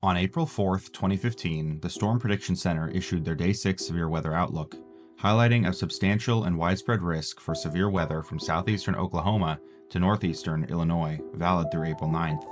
On April 4th, 2015, the Storm Prediction Center issued their Day 6 severe weather outlook, highlighting a substantial and widespread risk for severe weather from southeastern Oklahoma to northeastern Illinois, valid through April 9th.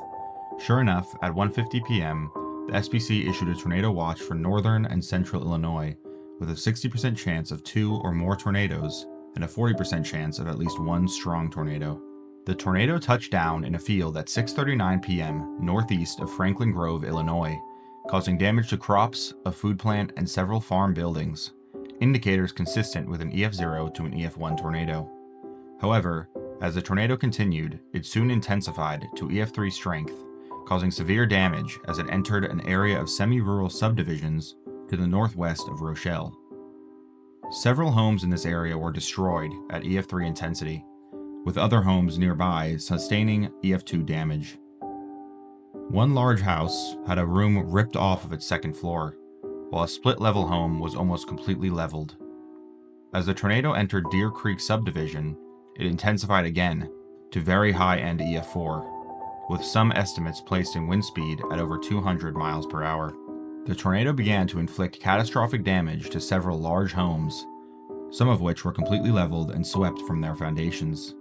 Sure enough, at 1:50 p.m., the SPC issued a tornado watch for northern and central Illinois, with a 60% chance of 2 or more tornadoes and a 40% chance of at least one strong tornado. The tornado touched down in a field at 6:39 p.m. northeast of Franklin Grove, Illinois, causing damage to crops, a food plant, and several farm buildings, indicators consistent with an EF0 to an EF1 tornado. However, as the tornado continued, it soon intensified to EF3 strength, causing severe damage as it entered an area of semi-rural subdivisions to the northwest of Rochelle. Several homes in this area were destroyed at EF3 intensity, with other homes nearby sustaining EF2 damage. One large house had a room ripped off of its second floor, while a split-level home was almost completely leveled. As the tornado entered Deer Creek subdivision, it intensified again to very high-end EF4, with some estimates placed in wind speed at over 200 miles per hour. The tornado began to inflict catastrophic damage to several large homes, some of which were completely leveled and swept from their foundations.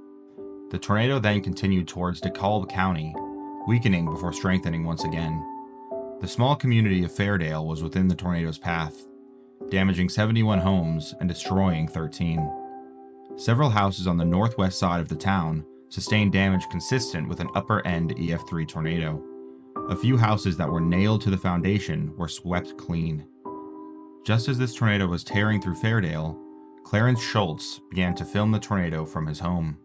The tornado then continued towards DeKalb County, weakening before strengthening once again. The small community of Fairdale was within the tornado's path, damaging 71 homes and destroying 13. Several houses on the northwest side of the town sustained damage consistent with an upper-end EF3 tornado. A few houses that were nailed to the foundation were swept clean. Just as this tornado was tearing through Fairdale, Clarence Schultz began to film the tornado from his home.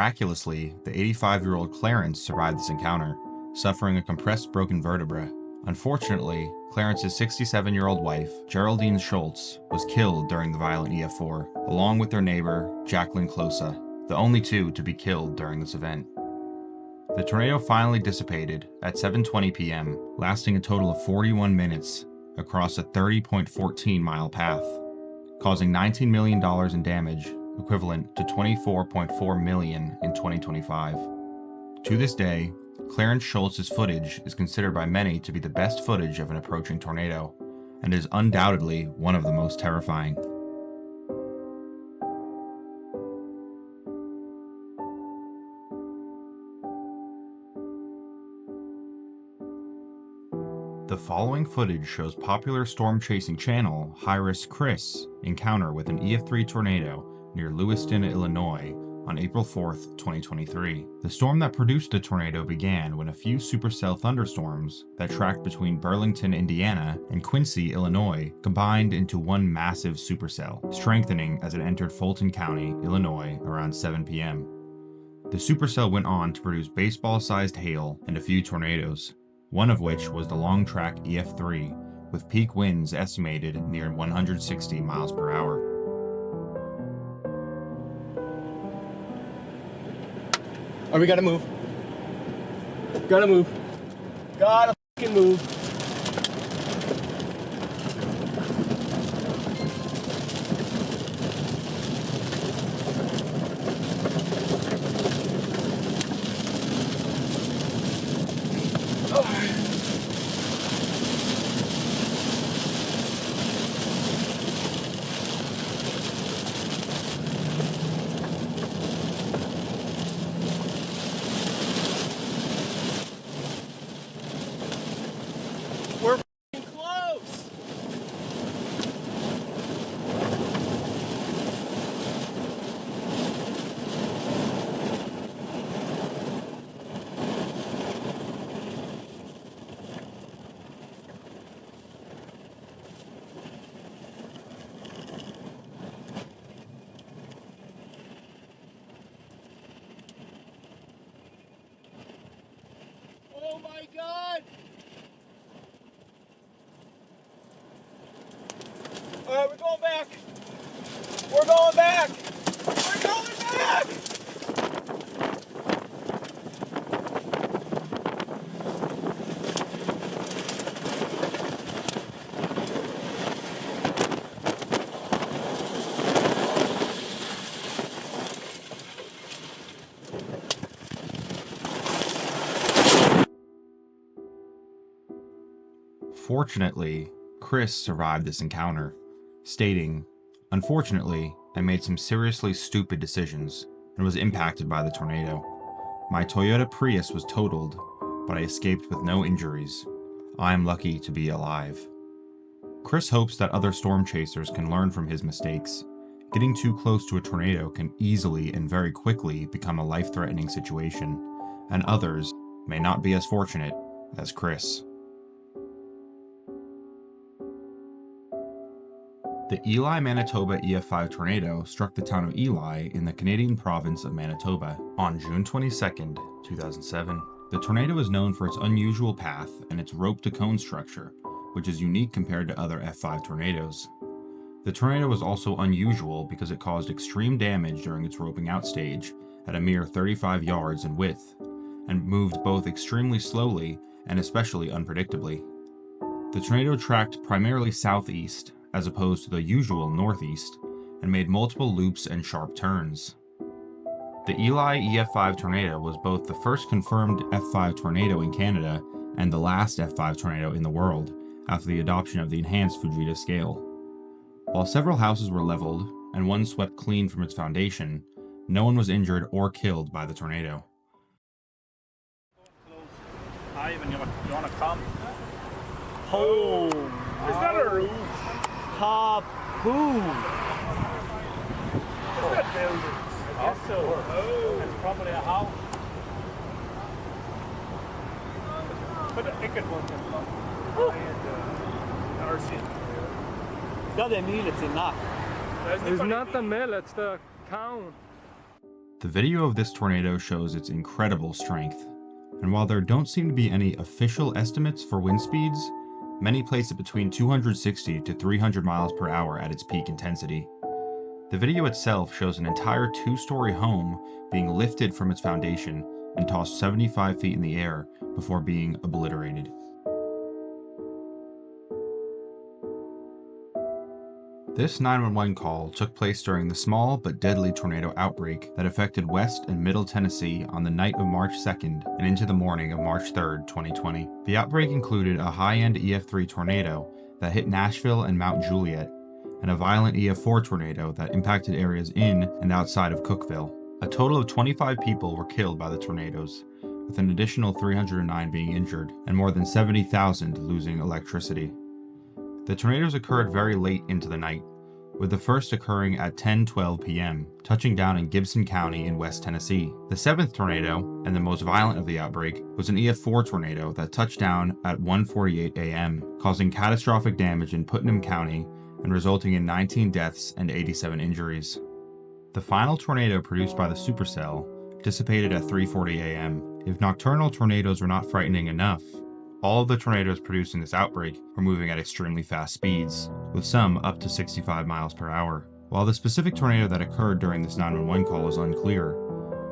Miraculously, the 85-year-old Clarence survived this encounter, suffering a compressed broken vertebra. Unfortunately, Clarence's 67-year-old wife, Geraldine Schultz, was killed during the violent EF4, along with their neighbor, Jacqueline Closa, the only two to be killed during this event. The tornado finally dissipated at 7:20 p.m., lasting a total of 41 minutes across a 30.14-mile path, causing $19 million in damage, equivalent to $24.4 million in 2025. To this day, Clarence Schultz's footage is considered by many to be the best footage of an approaching tornado, and is undoubtedly one of the most terrifying. The following footage shows popular storm-chasing channel High Risk Chris encounter with an EF3 tornado near Lewiston, Illinois on April 4th, 2023. The storm that produced the tornado began when a few supercell thunderstorms that tracked between Burlington, Indiana and Quincy, Illinois combined into one massive supercell, strengthening as it entered Fulton County, Illinois around 7 p.m. The supercell went on to produce baseball-sized hail and a few tornadoes, one of which was the long-track EF3, with peak winds estimated near 160 miles per hour. Oh, we gotta move. Gotta move. Gotta fucking move. We're f***ing close! Oh my God! All right, we're going back. We're going back. We're going back. Fortunately, Chris survived this encounter, stating, "Unfortunately, I made some seriously stupid decisions and was impacted by the tornado. My Toyota Prius was totaled, but I escaped with no injuries. I am lucky to be alive." Chris hopes that other storm chasers can learn from his mistakes. Getting too close to a tornado can easily and very quickly become a life-threatening situation, and others may not be as fortunate as Chris. The Eli, Manitoba EF5 tornado struck the town of Eli in the Canadian province of Manitoba on June 22, 2007. The tornado is known for its unusual path and its rope-to-cone structure, which is unique compared to other F5 tornadoes. The tornado was also unusual because it caused extreme damage during its roping out stage at a mere 35 yards in width, and moved both extremely slowly and especially unpredictably. The tornado tracked primarily southeast, as opposed to the usual northeast, and made multiple loops and sharp turns. The Eli EF5 tornado was both the first confirmed F5 tornado in Canada and the last F5 tornado in the world after the adoption of the enhanced Fujita scale. While several houses were leveled and one swept clean from its foundation, no one was injured or killed by the tornado. Ivan, you wanna come? Oh, is that a roof? Harpoon. Is that building? I guess so. Oh, it's probably a house. But it could work in RC. Ja, det är milet till natt. It's not the mill, it's the count. The video of this tornado shows its incredible strength, and while there don't seem to be any official estimates for wind speeds, many place it between 260 to 300 miles per hour at its peak intensity. The video itself shows an entire 2-story home being lifted from its foundation and tossed 75 feet in the air before being obliterated. This 911 call took place during the small but deadly tornado outbreak that affected West and Middle Tennessee on the night of March 2nd and into the morning of March 3rd, 2020. The outbreak included a high-end EF3 tornado that hit Nashville and Mount Juliet, and a violent EF4 tornado that impacted areas in and outside of Cookeville. A total of 25 people were killed by the tornadoes, with an additional 309 being injured and more than 70,000 losing electricity. The tornadoes occurred very late into the night, with the first occurring at 10:12 p.m., touching down in Gibson County in West Tennessee. The 7th tornado, and the most violent of the outbreak, was an EF4 tornado that touched down at 1:48 a.m., causing catastrophic damage in Putnam County and resulting in 19 deaths and 87 injuries. The final tornado produced by the supercell dissipated at 3:40 a.m. If nocturnal tornadoes were not frightening enough, all of the tornadoes produced in this outbreak were moving at extremely fast speeds, with some up to 65 miles per hour. While the specific tornado that occurred during this 911 call is unclear,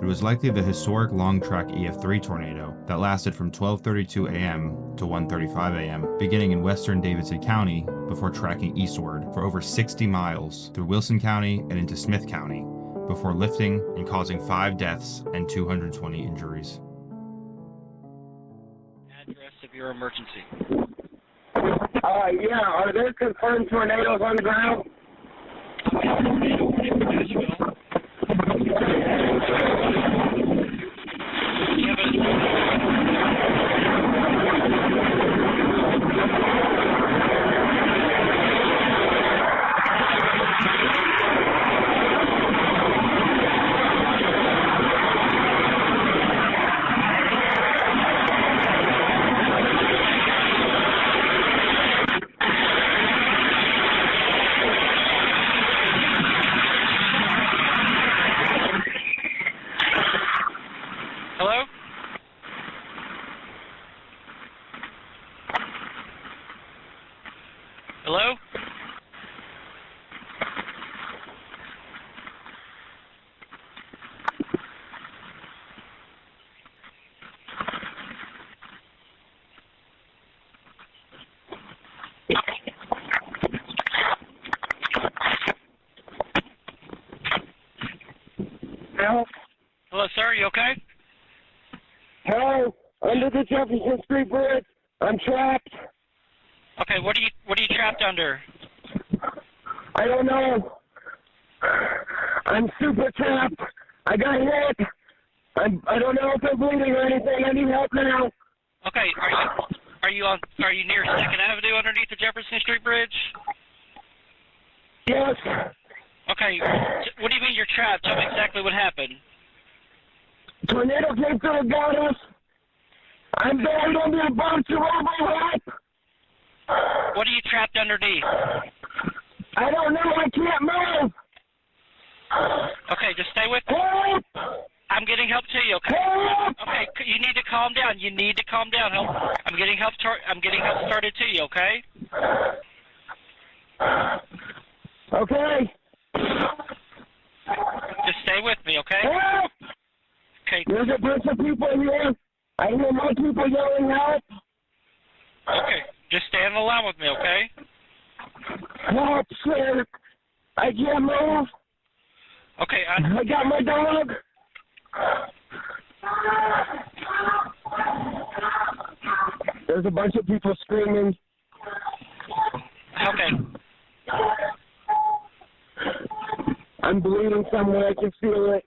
it was likely the historic long-track EF3 tornado that lasted from 12:32 a.m. to 1:35 a.m., beginning in western Davidson County before tracking eastward for over 60 miles through Wilson County and into Smith County, before lifting and causing 5 deaths and 220 injuries. Address of your emergency. Yeah, are there confirmed tornadoes on the ground? Tornado in Nashville. Hello? Hello? Help! Hello, sir. Are you okay? Help! Under the Jefferson Street Bridge. I'm trapped. Okay. What are you trapped under? I don't know. I'm super trapped. I got hit. I don't know if I'm bleeding or anything. I need help now. Okay. Are you near 2nd Avenue underneath the Jefferson Street Bridge? Yes. Okay. What do you mean you're trapped? Tell me exactly what happened. Tornado came through and got us. I'm buried under a bunch of overlap. What are you trapped underneath? I don't know. I can't move. Okay, just stay with me. Help! I'm getting help to you, okay? Help! Okay, you need to calm down. You need to calm down. I'm getting help started to you, okay? Okay. Just stay with me, okay? Help! Okay. There's a bunch of people here. I hear more people yelling help. Okay. Just stay on the line with me, okay? Help, sir. I can't move. Okay, I got my dog. There's a bunch of people screaming. okay. I'm bleeding somewhere. I can feel it.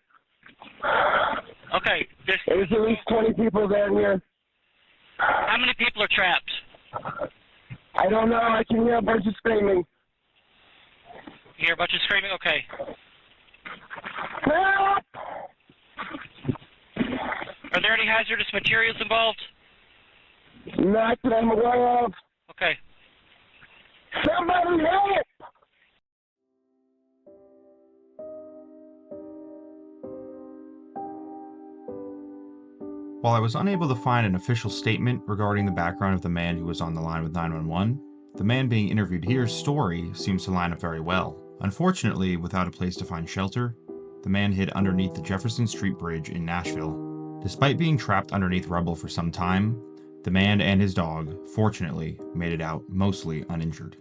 Okay, There's at least 20 people down here. how many people are trapped? I don't know. I can hear a bunch of screaming. You hear a bunch of screaming? Okay. Help! Are there any hazardous materials involved? Not that I'm aware of. Okay. Somebody help! While I was unable to find an official statement regarding the background of the man who was on the line with 911, the man being interviewed here's story seems to line up very well. Unfortunately, without a place to find shelter, the man hid underneath the Jefferson Street Bridge in Nashville. Despite being trapped underneath rubble for some time, the man and his dog, fortunately, made it out mostly uninjured.